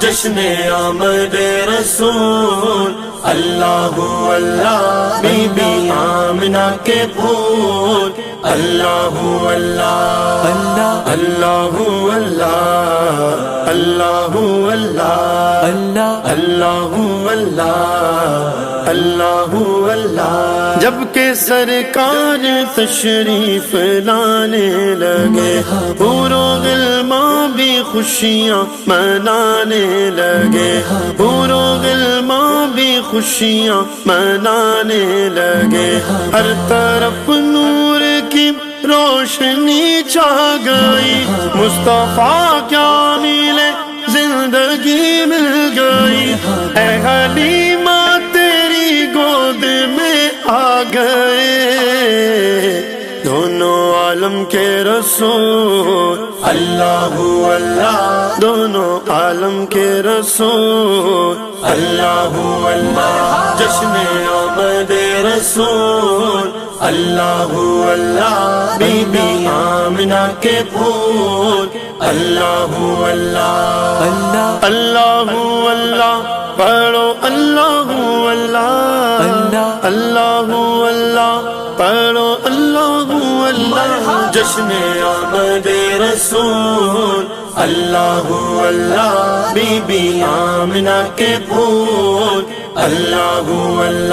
جشن آمد رسول، اللہ اللہ بی بی آمنہ کے پھول، اللہ اللہ اللہ اللہ اللہ اللہ اللہ اللہ اللہ اللہ اللہ۔ جب کہ سرکار تشریف لانے لگے، حور و غلمان بھی خوشیاں منانے لگے، حور و غلمان بھی خوشیاں منانے لگے، ہر طرف نور کی روشنی چھا گئی، مصطفیٰ کیا ملے زندگی مل گئی، اے حلیمہ تیری گود میں آ گئے دونوں عالم کے رسول، اللہ اللہ دونوں عالم کے رسول، اللہ اللہ جشن آمد رسول، اللہ اللہ بی بی آمنہ کے پھول، اللہ اللہ اللہ اللہ اللہ پڑھو، اللہ اللہ اللہ اللہ پڑھو، اللہ اللہ جشن آمد رسول، اللہ اللہ بی بی آمنہ کے پھول، اللہ اللہ